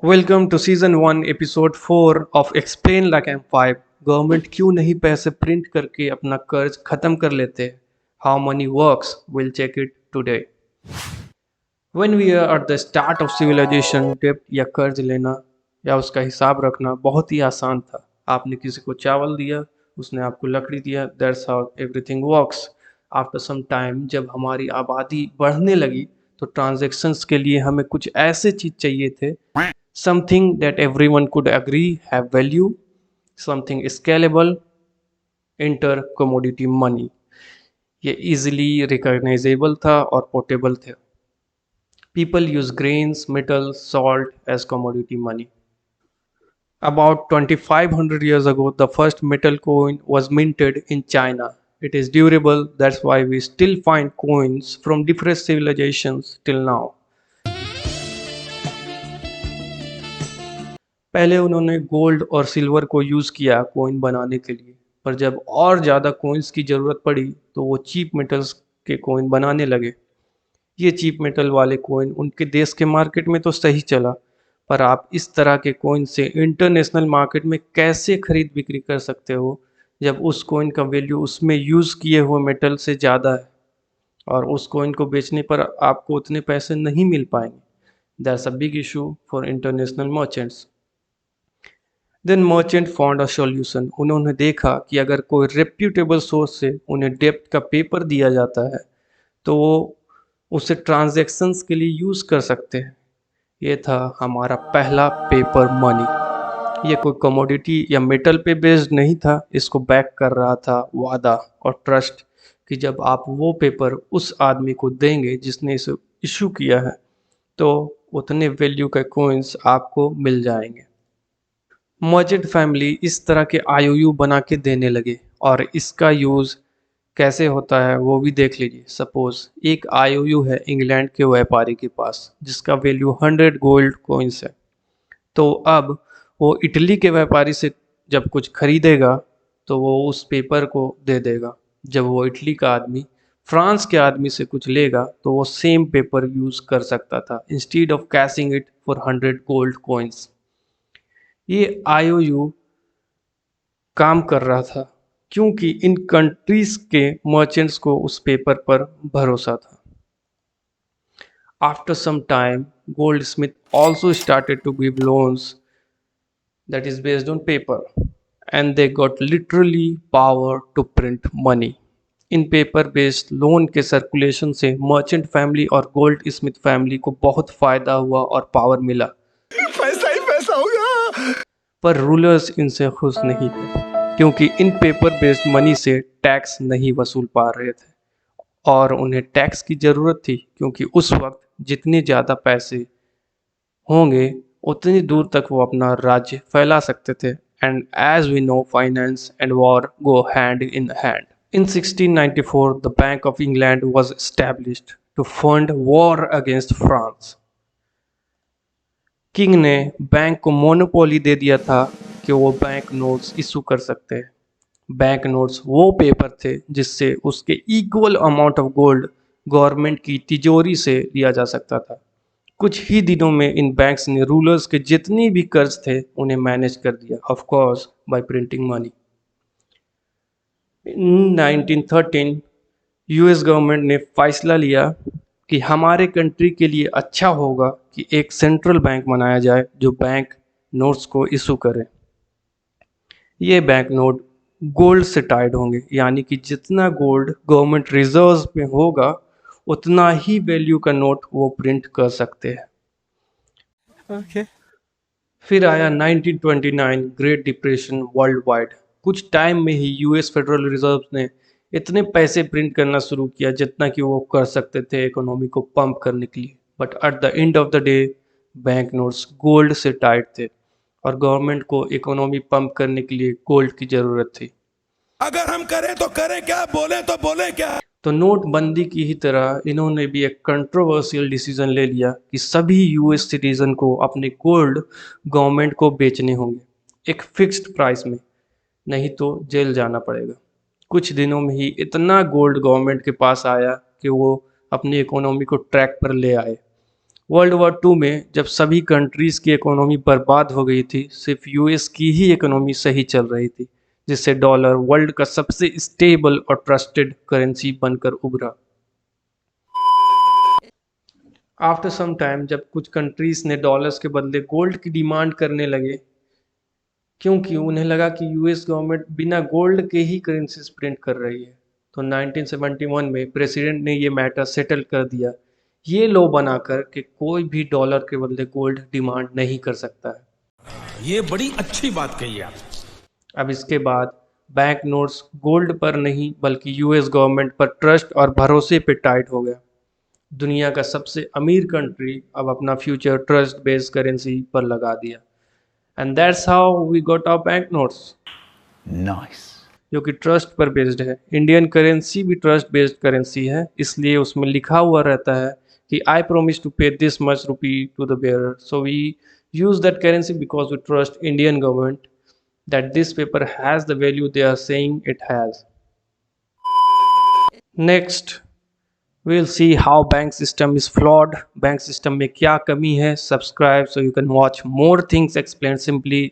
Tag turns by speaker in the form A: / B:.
A: Welcome to season 1 episode 4 of explain like I'm 5। Government क्यों नहीं पैसे प्रिंट करके अपना कर्ज खत्म कर लेते? How money works, will check it today. When we are at the start of civilization, डेब्ट या कर्ज लेना या उसका हिसाब रखना बहुत ही आसान था। आपने किसी को चावल दिया, उसने आपको लकड़ी दिया, that's how everything works. After some time जब हमारी आबादी बढ़ने लगी तो ट्रांजैक्शंस के लिए हमें कुछ ऐसे चीज चाहिए थे, something that everyone could agree have value, something scalable, enter commodity money। ये easily recognizable था और portable थे। People use grains, metals, salt as commodity money। About 2500 years ago, the first metal coin was minted in China. It is durable, that's why we still find coins from different civilizations till now। पहले उन्होंने gold और silver को use किया coin बनाने के लिए, पर जब और ज़्यादा कॉइन्स की ज़रूरत पड़ी तो वो चीप मेटल्स के कॉइन बनाने लगे। ये चीप मेटल वाले कॉइन उनके देश के मार्केट में तो सही चला, पर आप इस तरह के कॉइन से इंटरनेशनल मार्केट में कैसे खरीद बिक्री कर सकते हो जब उस कॉइन का वैल्यू उसमें यूज़ किए हुए मेटल से ज़्यादा है और उस कॉइन को बेचने पर आपको उतने पैसे नहीं मिल पाएंगे। That's a big issue for international merchants. Then merchant found a solution. उन्होंने देखा कि अगर कोई रेप्यूटेबल सोर्स से उन्हें डेब्ट का पेपर दिया जाता है तो वो उसे ट्रांजैक्शंस के लिए यूज़ कर सकते हैं। ये था हमारा पहला पेपर मनी। ये कोई कमोडिटी या मेटल पे बेस्ड नहीं था, इसको बैक कर रहा था वादा और ट्रस्ट कि जब आप वो पेपर उस आदमी को देंगे जिसने इसे इशू किया है तो उतने वैल्यू के कॉइन्स आपको मिल जाएंगे। मर्चेंट फैमिली इस तरह के आईओयू बना के देने लगे और इसका यूज़ कैसे होता है वो भी देख लीजिए। सपोज एक आईओयू है इंग्लैंड के व्यापारी के पास जिसका वैल्यू 100 गोल्ड कॉइन्स है। तो अब वो इटली के व्यापारी से जब कुछ खरीदेगा तो वो उस पेपर को दे देगा। जब वो इटली का आदमी फ्रांस के आदमी से कुछ लेगा तो वो सेम पेपर यूज़ कर सकता था instead of caching it for 100 gold coins. ये आईओयू काम कर रहा था क्योंकि इन कंट्रीज के मर्चेंट्स को उस पेपर पर भरोसा था। After some time goldsmith also started to give loans that is based on paper, and they got literally power to print money। In paper based loan के सर्कुलेशन से merchant family और gold Smith family को बहुत फायदा हुआ और power मिला।
B: पैसा ही पैसा होगा।
A: पर रूलर्स इनसे खुश नहीं थे क्योंकि इन पेपर बेस्ड मनी से टैक्स नहीं वसूल पा रहे थे और उन्हें टैक्स की ज़रूरत थी क्योंकि उस वक्त जितने ज़्यादा पैसे होंगे उतनी दूर तक वो अपना राज्य फैला सकते थे। And as we know finance and war go hand in hand. In 1694 the bank of England was established to fund war against France। किंग ने बैंक को मोनोपोली दे दिया था कि वो बैंक नोट्स इशू कर सकते हैं। बैंक नोट्स वो पेपर थे जिससे उसके equal amount of gold government की तिजोरी से लिया जा सकता था। कुछ ही दिनों में इन बैंक्स ने रूलर्स के जितनी भी कर्ज थे उन्हें मैनेज कर दिया, of course buy printing money. In 1913 US government ने फैसला लिया कि हमारे कंट्री के लिए अच्छा होगा कि एक सेंट्रल बैंक बनाया जाए जो बैंक नोट्स को इशू करे। ये बैंक नोट गोल्ड से टाइड होंगे, यानी कि जितना गोल्ड गवर्नमेंट रिजर्व्स में होगा उतना ही वैल्यू का नोट वो प्रिंट कर सकते हैं।
B: Okay.
A: फिर आया 1929 ग्रेट डिप्रेशन वर्ल्ड वाइड। कुछ टाइम में ही यूएस फेडरल रिजर्व ने इतने पैसे प्रिंट करना शुरू किया जितना कि वो कर सकते थे इकोनॉमी को पंप करने के लिए। But at the end of the day bank notes gold से टाइट थे और गवर्नमेंट को इकोनॉमी पंप करने के लिए गोल्ड की ज़रूरत थी।
B: अगर हम करें तो करें क्या, बोले तो बोले क्या।
A: तो नोटबंदी की ही तरह इन्होंने भी एक कंट्रोवर्शियल डिसीजन ले लिया कि सभी यूएस सिटीजन को अपने गोल्ड गवर्नमेंट को बेचने होंगे एक फिक्स्ड प्राइस में, नहीं तो जेल जाना पड़ेगा। कुछ दिनों में ही इतना गोल्ड गवर्नमेंट के पास आया कि वो अपनी इकोनॉमी को ट्रैक पर ले आए। वर्ल्ड वॉर टू में जब सभी कंट्रीज़ की इकोनॉमी बर्बाद हो गई थी, सिर्फ यूएस की ही इकोनॉमी सही चल रही थी, जिससे डॉलर वर्ल्ड का सबसे स्टेबल और ट्रस्टेड करेंसी बनकर उभरा। आफ्टर सम टाइम जब कुछ कंट्रीज़ ने डॉलर्स के बदले गोल्ड की डिमांड करने लगे, क्योंकि उन्हें लगा कि यूएस गवर्नमेंट बिना गोल्ड के ही करेंसीज प्रिंट कर रही है, तो 1971 में प्रेसिडेंट ने ये मैटर सेटल कर दिया, ये लॉ बनाकर कि कोई भी डॉलर के बदले गोल्ड डिमांड नहीं कर सकता है।
B: ये बड़ी अच्छी बात कही आप।
A: अब इसके बाद बैंक नोट्स गोल्ड पर नहीं बल्कि यूएस गवर्नमेंट पर ट्रस्ट और भरोसे पे टाइट हो गया। दुनिया का सबसे अमीर कंट्री अब अपना फ्यूचर ट्रस्ट बेस्ड करेंसी पर लगा दिया, and that's how we got our bank notes.
C: Nice.
A: जो कि ट्रस्ट पर बेस्ड है। इंडियन करेंसी भी ट्रस्ट बेस्ड करेंसी है, इसलिए उसमें लिखा हुआ रहता है कि I promise to pay this much rupee to the bearer, so we use that currency because we trust Indian government that this paper has the value they are saying it has. Next, we'll see how bank system is flawed. Bank system में क्या कमी है? Subscribe so you can watch more things explained simply